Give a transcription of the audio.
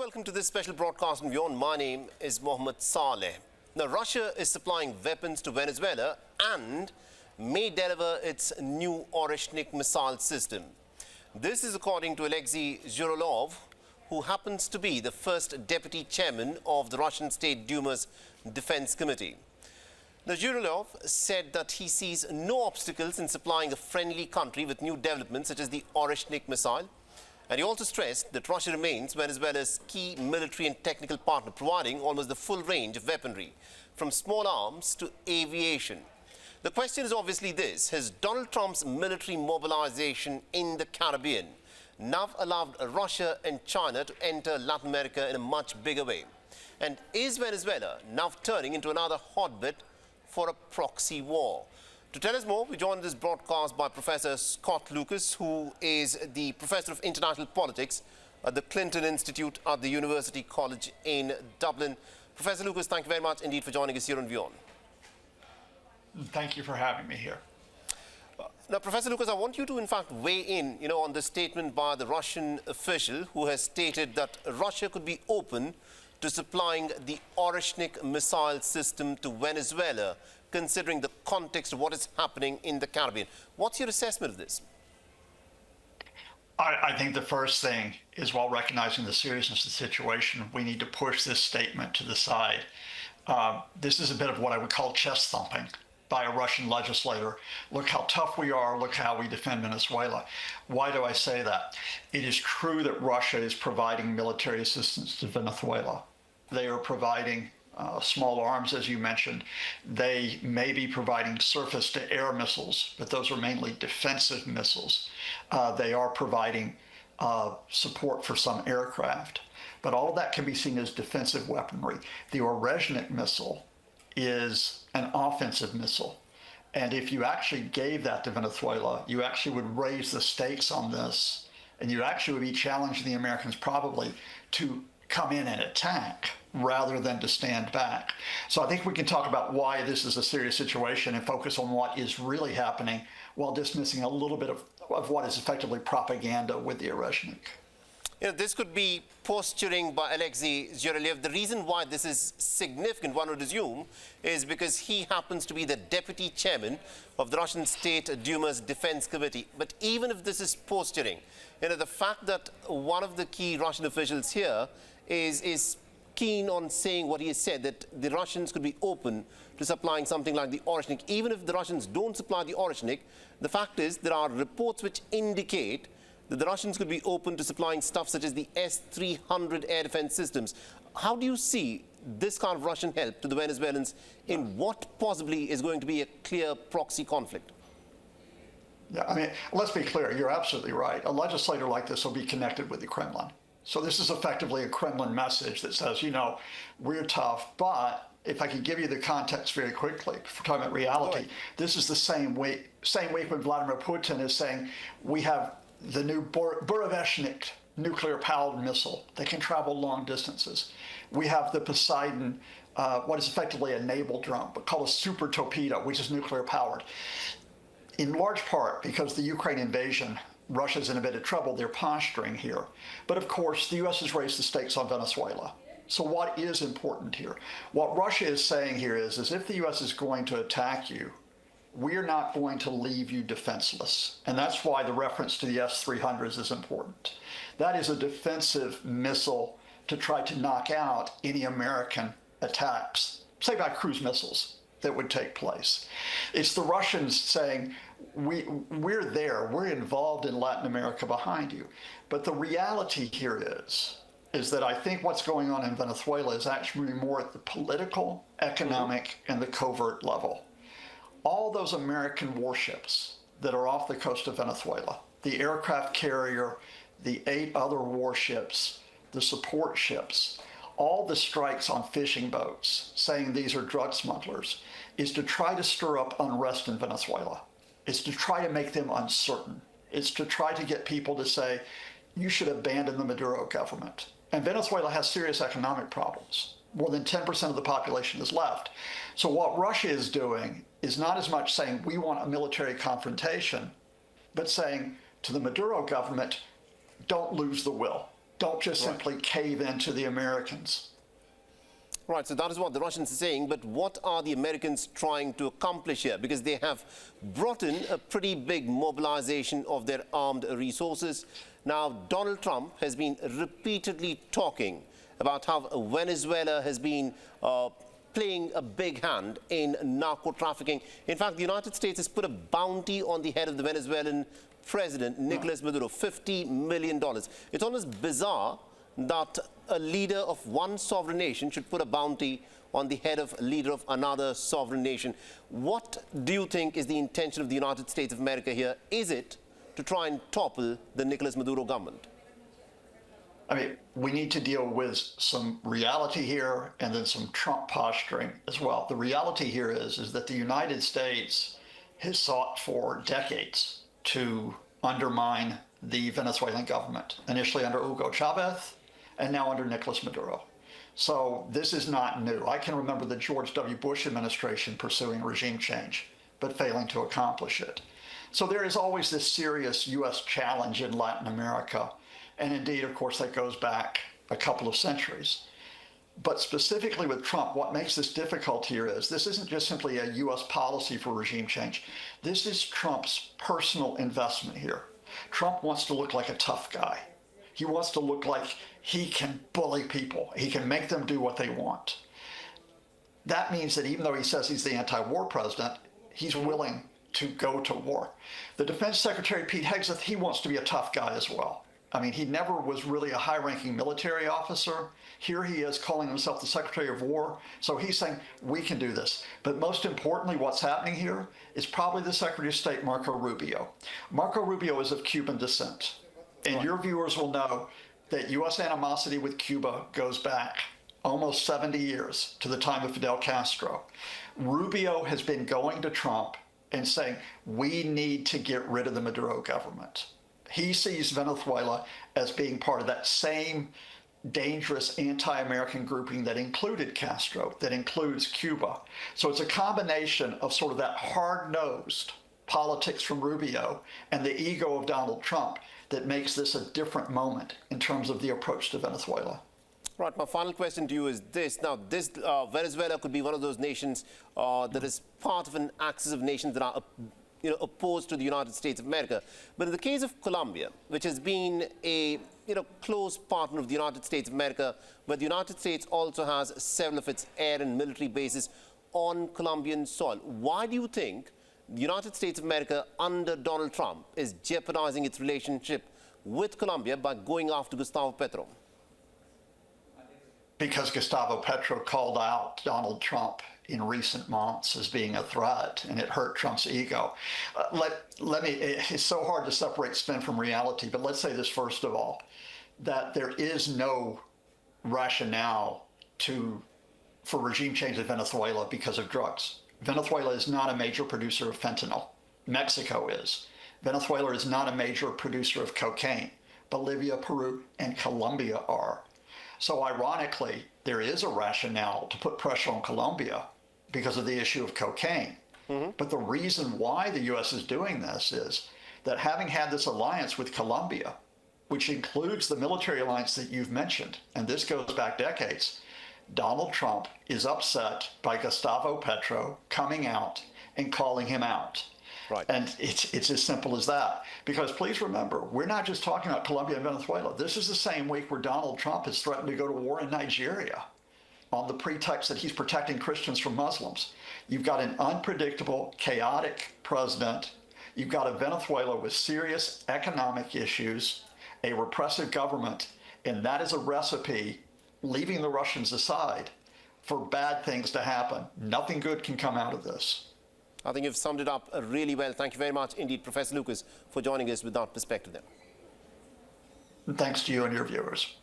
welcome to this special broadcast from WION. My name is Mohammed Saleh. Now, Russia is supplying weapons to Venezuela and may deliver its new Oreshnik missile system. This is according to Alexei Zhuravlyov, who happens to be the first deputy chairman of the Russian State Duma's Defense Committee. Now, Zhuravlyov said that he sees no obstacles in supplying a friendly country with new developments such as the Oreshnik missile. And he also stressed that Russia remains Venezuela's key military and technical partner, providing almost the full range of weaponry, from small arms to aviation. The question is obviously this: has Donald Trump's military mobilization in the Caribbean now allowed Russia and China to enter Latin America in a much bigger way? And is Venezuela now turning into another hotbed for a proxy war? To tell us more, we joined this broadcast by Professor Scott Lucas, who is the Professor of International Politics at the Clinton Institute at the University College in Dublin. Professor Lucas, thank you very much indeed for joining us here on WION. Thank you for having me here. Now, Professor Lucas, I want you to in fact weigh in, on the statement by the Russian official who has stated that Russia could be open to supplying the Oreshnik missile system to Venezuela, considering the context of what is happening in the Caribbean. What's your assessment of this? I think the first thing is, while recognizing the seriousness of the situation, we need to push this statement to the side. This is a bit of what I would call chest thumping by a Russian legislator. Look how tough we are, look how we defend Venezuela. Why do I say that? It is true that Russia is providing military assistance to Venezuela. They are providing small arms, as you mentioned. They may be providing surface-to-air missiles, but those are mainly defensive missiles. They are providing support for some aircraft. But all of that can be seen as defensive weaponry. The Oreshnik missile is an offensive missile. And if you actually gave that to Venezuela, you actually would raise the stakes on this, and you actually would be challenging the Americans probably to come in and attack rather than to stand back. So I think we can talk about why this is a serious situation and focus on what is really happening while dismissing a little bit of what is effectively propaganda with the Oreshnik. This could be posturing by Alexei Zhuravlyov. The reason why this is significant, one would assume, is because he happens to be the deputy chairman of the Russian State Duma's Defense Committee. But even if this is posturing, the fact that one of the key Russian officials here is keen on saying what he has said, that the Russians could be open to supplying something like the Oreshnik. Even if the Russians don't supply the Oreshnik, the fact is there are reports which indicate that the Russians could be open to supplying stuff such as the S-300 air defense systems. How do you see this kind of Russian help to the Venezuelans in what possibly is going to be a clear proxy conflict? Yeah, I mean, let's be clear, you're absolutely right. A legislator like this will be connected with the Kremlin. So this is effectively a Kremlin message that says, we're tough, but if I can give you the context very quickly, if we're talking about reality, this is the same week when Vladimir Putin is saying we have the new Oreshnik nuclear-powered missile that can travel long distances. We have the Poseidon, what is effectively a naval drone, but called a super torpedo, which is nuclear-powered. In large part because the Ukraine invasion, Russia's in a bit of trouble, they're posturing here. But of course, the U.S. has raised the stakes on Venezuela. So what is important here? What Russia is saying here is if the U.S. is going to attack you, we're not going to leave you defenseless. And that's why the reference to the S-300s is important. That is a defensive missile to try to knock out any American attacks, say by cruise missiles, that would take place. It's the Russians saying, we're there, we're involved in Latin America behind you. But the reality here is that I think what's going on in Venezuela is actually more at the political, economic, and the covert level. All those American warships that are off the coast of Venezuela, the aircraft carrier, the 8 other warships, the support ships, all the strikes on fishing boats saying these are drug smugglers, is to try to stir up unrest in Venezuela. It's to try to make them uncertain. It's to try to get people to say, you should abandon the Maduro government. And Venezuela has serious economic problems. More than 10% of the population is left. So what Russia is doing is not as much saying we want a military confrontation, but saying to the Maduro government, don't lose the will. Don't just simply cave into the Americans. Right, so that is what the Russians are saying, but what are the Americans trying to accomplish here? Because they have brought in a pretty big mobilization of their armed resources. Now, Donald Trump has been repeatedly talking about how Venezuela has been playing a big hand in narco-trafficking. In fact, the United States has put a bounty on the head of the Venezuelan president, Nicolas Maduro, $50 million. It's almost bizarre that a leader of one sovereign nation should put a bounty on the head of a leader of another sovereign nation. What do you think is the intention of the United States of America here? Is it to try and topple the Nicolas Maduro government? I mean, we need to deal with some reality here and then some Trump posturing as well. The reality here is that the United States has sought for decades to undermine the Venezuelan government, initially under Hugo Chavez and now under Nicolas Maduro. So this is not new. I can remember the George W. Bush administration pursuing regime change, but failing to accomplish it. So there is always this serious U.S. challenge in Latin America. And indeed, of course, that goes back a couple of centuries. But specifically with Trump, what makes this difficult here is this isn't just simply a U.S. policy for regime change. This is Trump's personal investment here. Trump wants to look like a tough guy. He wants to look like he can bully people. He can make them do what they want. That means that even though he says he's the anti-war president, he's willing to go to war. The Defense Secretary, Pete Hegseth, he wants to be a tough guy as well. I mean, he never was really a high-ranking military officer. Here he is calling himself the Secretary of War. So he's saying, we can do this. But most importantly, what's happening here is probably the Secretary of State, Marco Rubio. Marco Rubio is of Cuban descent. And your viewers will know that U.S. animosity with Cuba goes back almost 70 years to the time of Fidel Castro. Rubio has been going to Trump and saying, we need to get rid of the Maduro government. He sees Venezuela as being part of that same dangerous anti-American grouping that included Castro, that includes Cuba. So it's a combination of sort of that hard-nosed politics from Rubio and the ego of Donald Trump that makes this a different moment in terms of the approach to Venezuela. Right, my final question to you is this. Now, Venezuela could be one of those nations that is part of an axis of nations that are opposed to the United States of America. But in the case of Colombia, which has been a close partner of the United States of America, but the United States also has several of its air and military bases on Colombian soil. Why do you think the United States of America under Donald Trump is jeopardizing its relationship with Colombia by going after Gustavo Petro? Because Gustavo Petro called out Donald Trump in recent months as being a threat, and it hurt Trump's ego. It's so hard to separate spin from reality, but let's say this first of all, that there is no rationale for regime change in Venezuela because of drugs. Venezuela is not a major producer of fentanyl. Mexico is. Venezuela is not a major producer of cocaine. Bolivia, Peru, and Colombia are. So ironically, there is a rationale to put pressure on Colombia because of the issue of cocaine. But the reason why the U.S. is doing this is that having had this alliance with Colombia, which includes the military alliance that you've mentioned, and this goes back decades, Donald Trump is upset by Gustavo Petro coming out and calling him out. Right. And it's as simple as that. Because please remember, we're not just talking about Colombia and Venezuela. This is the same week where Donald Trump has threatened to go to war in Nigeria on the pretext that he's protecting Christians from Muslims. You've got an unpredictable, chaotic president. You've got a Venezuela with serious economic issues, a repressive government, and that is a recipe, leaving the Russians aside, for bad things to happen. Nothing good can come out of this. I think you've summed it up really well. Thank you very much indeed, Professor Lucas, for joining us with that perspective there. And thanks to you and your viewers.